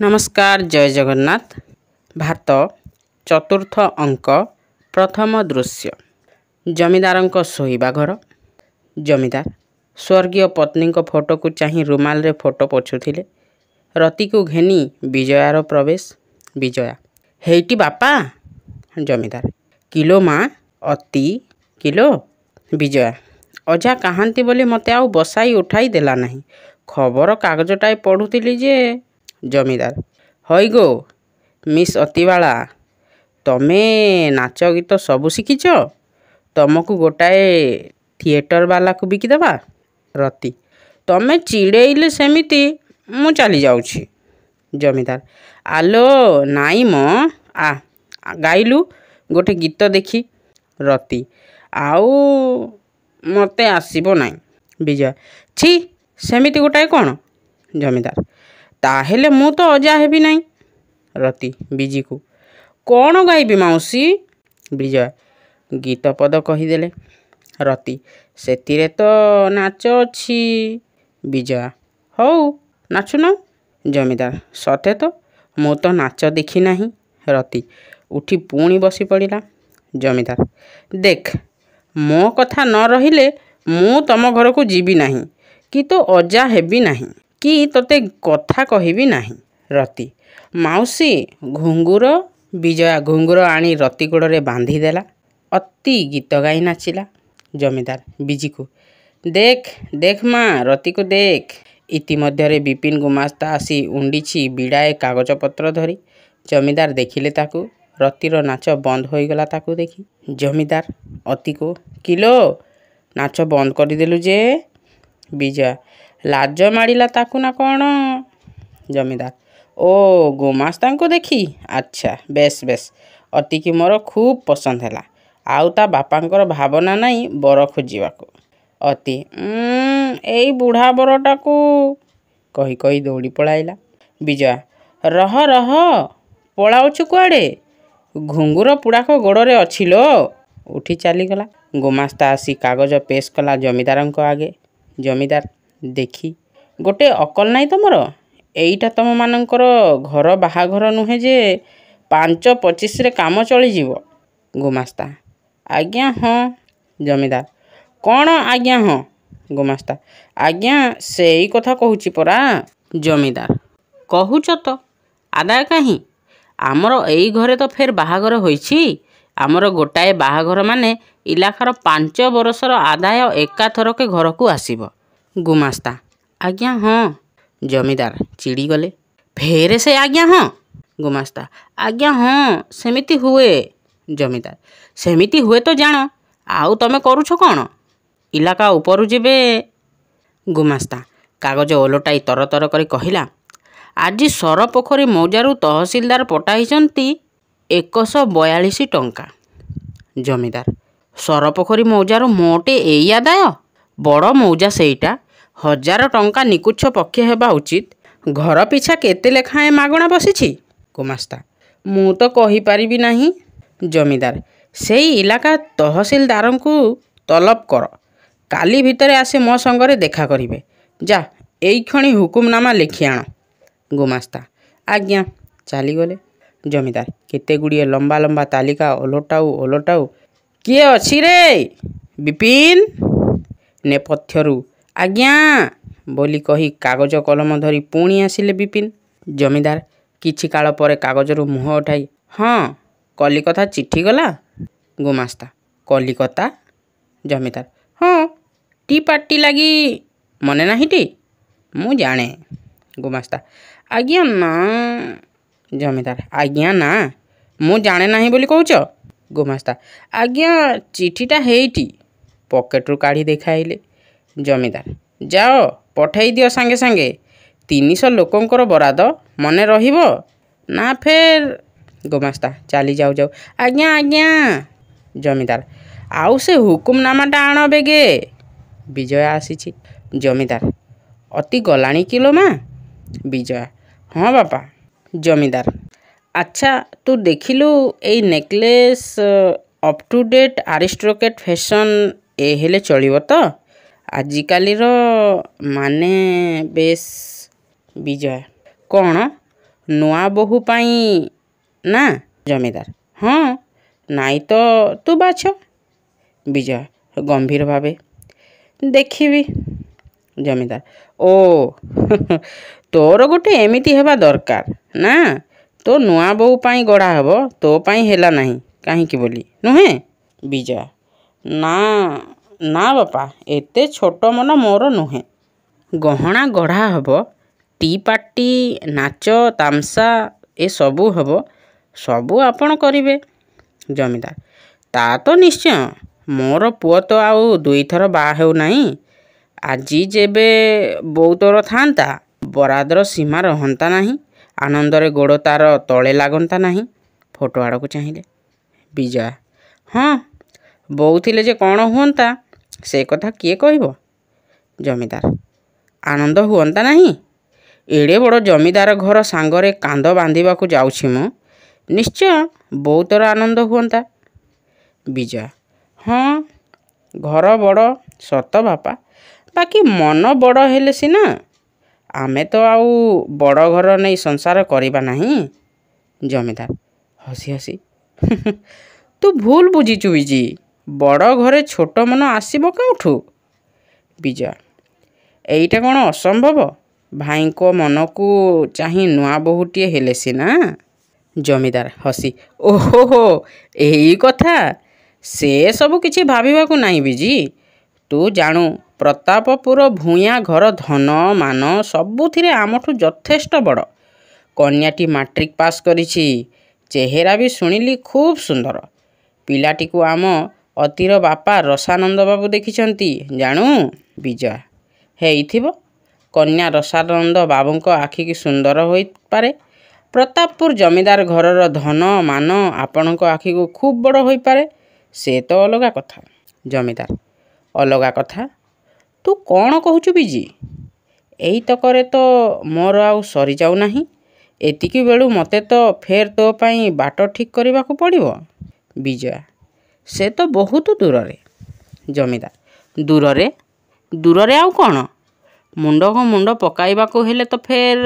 नमस्कार जय जगन्नाथ। भारत चतुर्थ अंक प्रथम दृश्य जमीदारंक शोइबा घर। जमीदार स्वर्गीय पत्नी फोटो को चाही रुमाल रे फोटो पोछुथिले। रति को घेनी विजयार प्रवेश। विजया हेटी बापा। जमीदार किलो माँ अति किलो। विजया अजा कहांती बोली मते आउ बसाई उठाई देला नहीं। खबर कागजटाए पढ़ुथिली जे। जमीदार हई गो मिस अतिवाला तमे नाच गीत सबु शिखिच। तुमको गोटाए थिएटर वाला को बिकिदेवा। रति तमे चिड़ेइले सेमिति मु चली जाउछि। जमीदार आलो नाई म आ गाइलु गोटे गीत देखी। रति आउ मते आसीबो नाई। विजय छी सेमिति गोटाए कौन। जमीदार ताहेले मु तो अजा हेबी नाई। रति बिजी को कौन गाइबी मौसी। विजय गीत पद कहीदेले। रति सेतिरे तो नाच अछि। विजय हौ नाचुन। जमीदार सते तो मु तो नाच देखी नहीं। रति उठी पुणी बसी पड़िला। जमीदार देख मो कथा न रहिले मु तम घर को जीवी नहीं कि तो अजा हेबी नहीं कि तोते कथा कहिबी नहीं। रति माउसी घुंगुर। विजया घुंगुर आनी रति गोड़े बांधी देला। अति गीत गाई नाचिला। जमीदार बिजी को देख देख माँ रति को देख। इतिमध्य विपिन गुमास्ता आसी उंडीछि बिड़ाए कागज पत्र धरी। जमीदार देखिले ताकू। रतिर नाच बंद हो गला ताकू देखी। जमीदार अति को किलो नाच बंद करदेलु जे। विजय लाज माड़िला ताकू ना कौन। जमीदार ओ गुमास्ता को देखी अच्छा बेस बेस अति की मोर खूब पसंद है। आउ ता बापांकर भावना नहीं बर खोजा को। अति एई बुढ़ा बरटा को कही कही दौड़ी पलाइला। विजय रह रह पलाउछु कुआड़े। घुंगुर पुड़ाक गोड़े अछिलो। उठी चलीगला। गुमास्ता आसी कागज पेश कला जमीदार आगे। जमीदार देखी गोटे अकल नाई तुमर। एईटा तुम मानकर घर बाहाघर नुहे जे 5-25 रे काम चली जीव। गुमास्ता आज्ञा हाँ। जमीदार कौन आज्ञा हाँ। गुमास्ता आज्ञा सेई कथा कहूची परा। जमीदार कहूच तो आदाय कहीं आमर एई घरे तो फेर बाहाघर होईची। आमर गोटाए बाहाघर माने इलाकार 5 बरसर आदाय एकाथर के घर को आसीब। गुमास्ता आज्ञा हाँ। जमीदार चिड़ी गले फेरे से आज्ञा हाँ। गुमास्ता आज्ञा हाँ सेमिति हुए। जमीदार सेमिति हुए तो जान आउ तमे करूछ कौन। इलाका उपरु जेबे। गुमास्ता कागज ओलटाई तर तर करी कहिला आज सरपोखरी मौजारू तहसिलदार पठाइचंती 142 टंका। जमीदार सरपोखरी मौजारू मोटे एई आदाय बड़ मौजा सेईटा 1000 टंका निकुच्छ पक्षे हेबा उचित। घर पिछा केते लेखाएं मागणा बसीछि। गुमास्ता मु तो कही पारिबी नहीं। जमीदार सेई इलाका तहसिलदार को तलब कर काली भितरे आसे मो संगरे देखा करिवे। जा एई खणी हुकुमनामा लिखि आण। गुमास्ता आज्ञा चली गले। जमीदार केते गुड़िए लंबा लंबा तालिका ओलटाऊ ओलटाऊ किए अछि रे। विपिन नेपथ्यरु आज्ञा बोली कही कागज कलम धरी पुणी आसिले विपिन। जमीदार किछि काल परे कागजरू मुह उठाई हाँ कलिकता चिट्ठी गला। गुमास्ता कलिकता। जमीदार हाँ टी पार्टी लगी मने नाही टी मु जाने। गुमास्ता आज्ञा ना। जमीदार आज्ञा ना मु जाने नाही बोली कहूच। गुमास्ता आज्ञा चिठीटा हेईटी पॉकेटरू काढ़ी देखाइले। जमीदार जाओ पठाई दियो सांगे सांगे 300 लोकंकर बराद मने रहिबो ना फेर। गुमास्ता चली जाऊ जाऊ आज्ञा आज्ञा। जमीदार आउ से हुकुमनामाटा आण बेगे। विजय आसीछि। जमीदार अति गलाणी किलो माँ। विजय हाँ बापा। जमीदार अच्छा तू देखिलु एई necklace up to date aristocrat fashion ए हेले चलिबो तो आजिकालीर माने बेस। विजय कौन ନୂଆ ବୋହୂ ପାଇଁ ନା? ଜମିଦାର ହଁ, ନାଇଁ ତ ତୁ ବାଛ। ବିଜୟ ଗମ୍ଭୀର ଭାବେ ଦେଖିବି। ଜମିଦାର ଓ ତୋର ଗୋଟେ ଏମିତି ହେବା ଦରକାର ନା, ତୋ ନୂଆ ବୋହୂ ପାଇଁ ଗଢ଼ା ହେବ, ତୋ ପାଇଁ ହେଲା ନାହିଁ କାହିଁକି ବୋଲି ନୁହେଁ? ବିଜୟ ନା ନା ବାପା, ଏତେ ଛୋଟ ମନ ମୋର ନୁହେଁ। ଗହଣା ଗଢ଼ା ହେବ, ଟି ପାର୍ଟି, ନାଚ ତାମସା ଏସବୁ ହେବ, ସବୁ ଆପଣ କରିବେ। ଜମିଦାର ତା ତ ନିଶ୍ଚୟ। ମୋର ପୁଅ ତ ଆଉ ଦୁଇଥର ବାହା ହେଉନାହିଁ। ଆଜି ଯେବେ ବୋଉ ତୋର ଥାନ୍ତା, ବରାଦର ସୀମା ରହନ୍ତା ନାହିଁ, ଆନନ୍ଦରେ ଗୋଡ଼ ତାର ତଳେ ଲାଗନ୍ତା ନାହିଁ। ଫଟୋ ଆଡ଼କୁ ଚାହିଁଲେ। ବିଜୟ ହଁ, ବୋଉ ଥିଲେ ଯେ କ'ଣ ହୁଅନ୍ତା ସେ କଥା କିଏ କହିବ? ଜମିଦାର ଆନନ୍ଦ ହୁଅନ୍ତା ନାହିଁ? ଏଡ଼େ ବଡ଼ ଜମିଦାର ଘର ସାଙ୍ଗରେ କାନ୍ଦ ବାନ୍ଧିବାକୁ ଯାଉଛି ମୁଁ, ନିଶ୍ଚୟ ବୋଉ ତୋର ଆନନ୍ଦ ହୁଅନ୍ତା। ବିଜୟ ହଁ, ଘର ବଡ଼ ସତ ବାପା, ବାକି ମନ ବଡ଼ ହେଲେ ସିନା। ଆମେ ତ ଆଉ ବଡ଼ ଘର ନେଇ ସଂସାର କରିବା ନାହିଁ। ଜମିଦାର ହସି ହସି ତୁ ଭୁଲ ବୁଝିଛୁ ବିଜି, ବଡ଼ ଘରେ ଛୋଟ ମନ ଆସିବ କେଉଁଠୁ? ବିଜୟ ଏଇଟା କ'ଣ ଅସମ୍ଭବ? ଭାଇଙ୍କ ମନକୁ ଚାହିଁ ନୂଆ ବୋହୂଟିଏ ହେଲେ ସିନା। ଜମିଦାର ହସି ଓହୋ, ଏଇ କଥା। ସେ ସବୁ କିଛି ଭାବିବାକୁ ନାହିଁ ବିଜି। ତୁ ଜାଣୁ ପ୍ରତାପପୁର ଭୂୟାଁ ଘର ଧନ ମାନ ସବୁଥିରେ ଆମଠୁ ଯଥେଷ୍ଟ ବଡ଼। କନ୍ୟାଟି ମାଟ୍ରିକ ପାସ୍ କରିଛି, ଚେହେରା ବି ଶୁଣିଲି ଖୁବ୍ ସୁନ୍ଦର। ପିଲାଟିକୁ ଆମ ଅତିର ବାପା ରସାନନ୍ଦ ବାବୁ ଦେଖିଛନ୍ତି ଜାଣୁ। ବିଜୟ ହେଇଥିବ, କନ୍ୟା ରସାନନ୍ଦ ବାବୁଙ୍କ ଆଖିକି ସୁନ୍ଦର ହୋଇପାରେ, ପ୍ରତାପପୁର ଜମିଦାର ଘରର ଧନ ମାନ ଆପଣଙ୍କ ଆଖିକୁ ଖୁବ୍ ବଡ଼ ହୋଇପାରେ, ସେ ତ ଅଲଗା କଥା। ଜମିଦାର ଅଲଗା କଥା? ତୁ କ'ଣ କହୁଛୁ ବିଜି? ଏଇତକରେ ତ ମୋର ଆଉ ସରିଯାଉ ନାହିଁ। ଏତିକି ବେଳୁ ମୋତେ ତ ଫେର ତୋ ପାଇଁ ବାଟ ଠିକ୍ କରିବାକୁ ପଡ଼ିବ। ବିଜୟ ସେ ତ ବହୁତ ଦୂରରେ। ଜମିଦାର ଦୂରରେ? ଦୂରରେ ଆଉ କ'ଣ? ମୁଣ୍ଡକୁ ମୁଣ୍ଡ ପକାଇବାକୁ ହେଲେ ତ ଫେର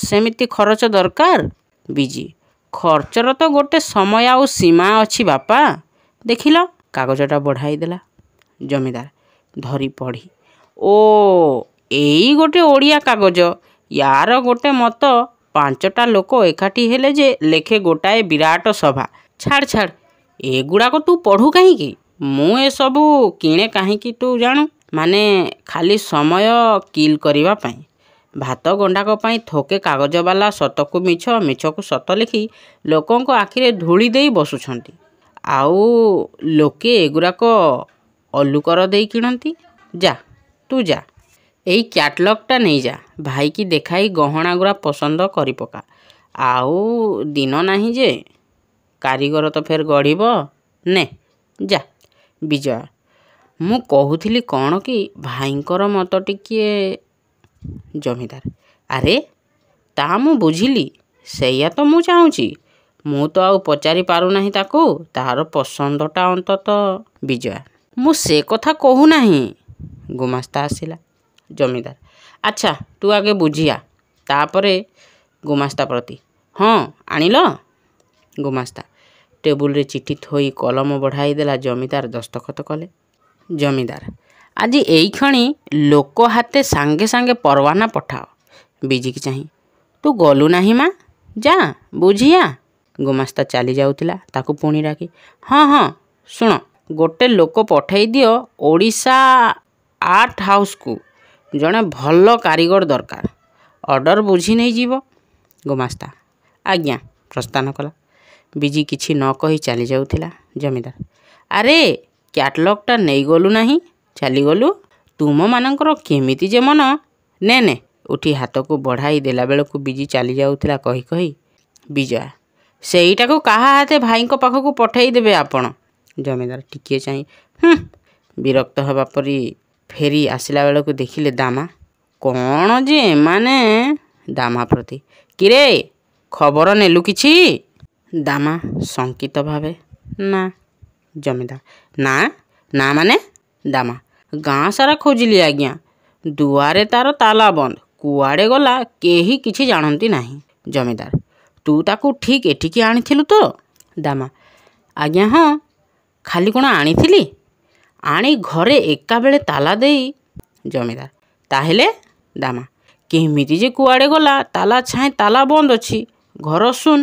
ସେମିତି ଖରଚ ଦରକାର। ବିଜି ଖର୍ଚ୍ଚର ତ ଗୋଟେ ସମୟ ଆଉ ସୀମା ଅଛି ବାପା। ଦେଖିଲ କାଗଜଟା ବଢ଼ାଇ ଦେଲା। ଜମିଦାର ଧରି ପଢ଼ି ଓ ଏଇ ଗୋଟେ ଓଡ଼ିଆ କାଗଜ, ୟାର ଗୋଟେ ମତ 5ଟା ଲୋକ ଏକାଠି ହେଲେ ଯେ ଲେଖେ ଗୋଟାଏ ବିରାଟ ସଭା। ଛାଡ଼ ଛାଡ଼, ଏଗୁଡ଼ାକ ତୁ ପଢ଼ୁ କାହିଁକି? ମୁଁ ଏସବୁ କିଣେ କାହିଁକି ତୁ ଜାଣୁ? ମାନେ ଖାଲି ସମୟ କିଲ୍ କରିବା ପାଇଁ। ଭାତ ଗଣ୍ଡାକ ପାଇଁ ଥୋକେ କାଗଜବାଲା ସତକୁ ମିଛ, ମିଛକୁ ସତ ଲେଖି ଲୋକଙ୍କ ଆଖିରେ ଧୂଳି ଦେଇ ବସୁଛନ୍ତି। ଆଉ ଲୋକେ ଏଗୁଡ଼ାକ ଅଲୁକର ଦେଇ କିଣନ୍ତି। ଯା ତୁ ଯା, ଏଇ କ୍ୟାଟଲଗ୍ଟା ନେଇଯା, ଭାଇକି ଦେଖାଇ ଗହଣାଗୁଡ଼ା ପସନ୍ଦ କରିପକା। ଆଉ ଦିନ ନାହିଁ ଯେ, କାରିଗର ତ ଫେର ଗଢ଼ିବ। ନେ ଯା। ବିଜୟ ମୁଁ କହୁଥିଲି କ'ଣ କି, ଭାଇଙ୍କର ମତ ଟିକିଏ। ଜମିଦାର ଆରେ ତା ମୁଁ ବୁଝିଲି, ସେଇଆ ତ ମୁଁ ଚାହୁଁଛି। ମୁଁ ତ ଆଉ ପଚାରି ପାରୁନାହିଁ ତାକୁ, ତାହାର ପସନ୍ଦଟା ଅନ୍ତତଃ। ବିଜୟ ମୁଁ ସେ କଥା କହୁନାହିଁ। ଗୁମାସ୍ତା ଆସିଲା। ଜମିଦାର ଆଚ୍ଛା, ତୁ ଆଗେ ବୁଝିଆ, ତାପରେ ଗୁମାସ୍ତା ପ୍ରତି। ହଁ ଆଣିଲ? ଗୁମାସ୍ତା ଟେବୁଲରେ ଚିଠି ଥୋଇ କଲମ ବଢ଼ାଇ ଦେଲା। ଜମିଦାର ଦସ୍ତଖତ କଲେ। ଜମିଦାର ଆଜି ଏଇକ୍ଷଣି ଲୋକ ହାତେ ସାଙ୍ଗେ ସାଙ୍ଗେ ପରୱାନା ପଠାଅ। ବିଜିକି ଚାହିଁ ତୁ ଗଲୁ ନାହିଁ ମା, ଯା ବୁଝିଆ। ଗୁମାସ୍ତା ଚାଲି ଯାଉଥିଲା, ତାକୁ ପୁଣି ଡାକି ହଁ ହଁ ଶୁଣ, ଗୋଟେ ଲୋକ ପଠାଇ ଦିଅ ଓଡ଼ିଶା ଆର୍ଟ ହାଉସ୍କୁ, ଜଣେ ଭଲ କାରିଗର ଦରକାର। ଅର୍ଡ଼ର ବୁଝି ନେଇଯିବ। ଗୁମାସ୍ତା ଆଜ୍ଞା ପ୍ରସ୍ଥାନ କଲା। ବିଜି କିଛି ନ କହି ଚାଲି ଯାଉଥିଲା। ଜମିଦାର ଆରେ କ୍ୟାଟଲଗ୍ଟା ନେଇଗଲୁ ନାହିଁ, ଚାଲିଗଲୁ। ତୁମମାନଙ୍କର କେମିତି ଯେ ମନ। ନେ ନେ, ଉଠି ହାତକୁ ବଢ଼ାଇ ଦେଲା ବେଳକୁ ବିଜି ଚାଲି ଯାଉଥିଲା କହି କହି। ବିଜୟ ସେଇଟାକୁ କାହା ହାତେ ଭାଇଙ୍କ ପାଖକୁ ପଠାଇ ଦେବେ ଆପଣ। ଜମିଦାର ଟିକିଏ ଚାହିଁ ବିରକ୍ତ ହେବା ପରି ଫେରି ଆସିଲା ବେଳକୁ ଦେଖିଲେ ଦାମା। କ'ଣ ଯେ ଏମାନେ। ଦାମା ପ୍ରତି କିରେ ଖବର ନେଲୁ କିଛି? ଦାମା ଶଙ୍କିତ ଭାବେ ନା। ଜମିଦାର ନା ନା ମାନେ? ଦାମା ଗାଁ ସାରା ଖୋଜିଲି ଆଜ୍ଞା, ଦୁଆରେ ତାର ତାଲା ବନ୍ଦ, କୁଆଡ଼େ ଗଲା କେହି କିଛି ଜାଣନ୍ତି ନାହିଁ। ଜମିଦାର ତୁ ତାକୁ ଠିକ୍ ଏଠିକି ଆଣିଥିଲୁ ତ? ଦାମା ଆଜ୍ଞା ହଁ, ଖାଲି କ'ଣ ଆଣିଥିଲି, ଆଣି ଘରେ ଏକାବେଳେ ତାଲା ଦେଇ। ଜମିଦାର ତାହେଲେ? ଦାମା କେମିତି ଯେ କୁଆଡ଼େ ଗଲା, ତାଲା ଛାଏଁ ତାଲା ବନ୍ଦ ଅଛି, ଘର ଶୂନ।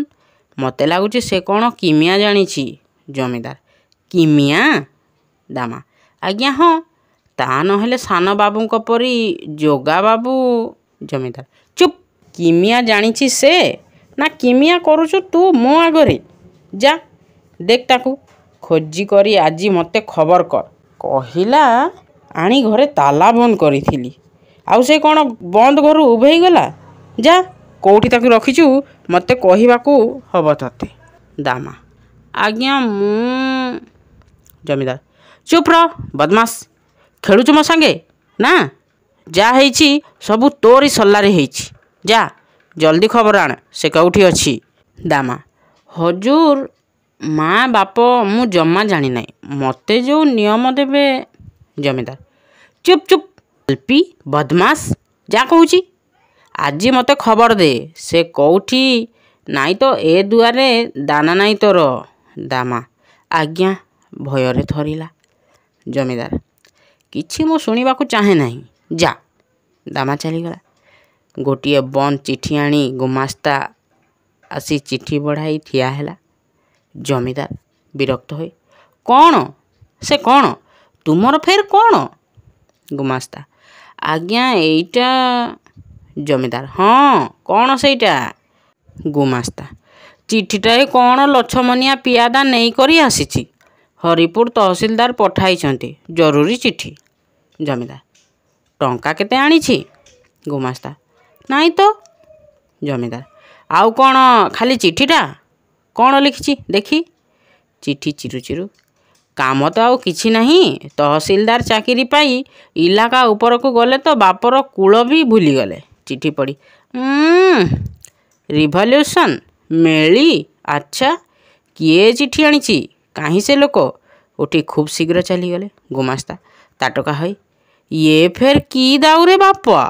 ମୋତେ ଲାଗୁଛି ସେ କ'ଣ କିମିଆ ଜାଣିଛି। ଜମିଦାର କିମିଆ? ଦାମା ଆଜ୍ଞା ହଁ, ତା ନହେଲେ ସାନ ବାବୁଙ୍କ ପରି ଯୋଗା ବାବୁ। ଜମିଦାର ଚୁପ୍, କିମିଆ ଜାଣିଛି ସେ ନା କିମିଆ କରୁଛୁ ତୁ ମୋ ଆଗରେ? ଯା ଦେଖ ତାକୁ ଖୋଜି କରି ଆଜି ମୋତେ ଖବର କର। କହିଲା ଆଣି ଘରେ ତାଲା ବନ୍ଦ କରିଥିଲି, ଆଉ ସେ କ'ଣ ବନ୍ଦ ଘରୁ ଉଭେଇ ଗଲା? ଯା କେଉଁଠି ତାକୁ ରଖିଛୁ ମୋତେ କହିବାକୁ ହବ ତତେ। ଦାମା ଆଜ୍ଞା ମୁଁ। ଜମିଦାର ଚୁପ୍ ରହ ବଦମାସ, ଖେଳୁଛୁ ମୋ ସାଙ୍ଗେ ନା? ଯାହା ହେଇଛି ସବୁ ତୋରି ସଲ୍ଲାରେ ହେଇଛି। ଯା ଜଲ୍ଦି ଖବର ଆଣ ସେ କେଉଁଠି ଅଛି। ଦାମା ହଜୁର ମା ବାପ ମୁଁ ଜମା ଜାଣିନାହିଁ, ମୋତେ ଯେଉଁ ନିୟମ ଦେବେ। ଜମିଦାର ଚୁପ୍ ଚୁପ୍ ଅଲ୍ପି ବଦମାସ, ଯା କହୁଛି ଆଜି ମୋତେ ଖବର ଦେ ସେ କେଉଁଠି, ନାଇଁ ତ ଏ ଦୁଆରେ ଦାନା ନାଇଁ ତୋର। ଦାମା ଆଜ୍ଞା ଭୟରେ ଥରିଲା। ଜମିଦାର କିଛି ମୁଁ ଶୁଣିବାକୁ ଚାହେଁ ନାହିଁ, ଯା। ଦାମା ଚାଲିଗଲା। ଗୋଟିଏ ବନ୍ଦ ଚିଠି ଆଣି ଗୁମାସ୍ତା ଆସି ଚିଠି ବଢ଼ାଇ ଠିଆ ହେଲା। ଜମିଦାର ବିରକ୍ତ ହୋଇ କ'ଣ ସେ କ'ଣ ତୁମର ଫେର କ'ଣ? ଗୁମାସ୍ତା ଆଜ୍ଞା ଏଇଟା। ଜମିଦାର ହଁ କ'ଣ ସେଇଟା? ଗୁମାସ୍ତା ଚିଠିଟାଏ କ'ଣ ଲଛମନିଆ ପିଆଦା ନେଇକରି ଆସିଛି, ହରିପୁର ତହସିଲଦାର ପଠାଇଛନ୍ତି, ଜରୁରୀ ଚିଠି। ଜମିଦାର ଟଙ୍କା କେତେ ଆଣିଛି? ଗୁମାସ୍ତା ନାଇଁ ତ। ଜମିଦାର ଆଉ କ'ଣ ଖାଲି ଚିଠିଟା? କ'ଣ ଲେଖିଛି ଦେଖି। ଚିଠି ଚିରୁ ଚିରୁ କାମ ତ ଆଉ କିଛି ନାହିଁ, ତହସିଲଦାର ଚାକିରି ପାଇ ଇଲାକା ଉପରକୁ ଗଲେ ତ ବାପର କୂଳ ବି ଭୁଲିଗଲେ। ଚିଠି ପଢ଼ି ରିଭଲ୍ୟୁସନ୍ ମେଳି, ଆଚ୍ଛା କିଏ ଚିଠି ଆଣିଛି, କାହିଁ ସେ ଲୋକ? ଉଠି ଖୁବ୍ ଶୀଘ୍ର ଚାଲିଗଲେ। ଗୁମାସ୍ତା ତାଟକା ହୋଇ ଇଏ ଫେର କି ଦାଉରେ ବାପା?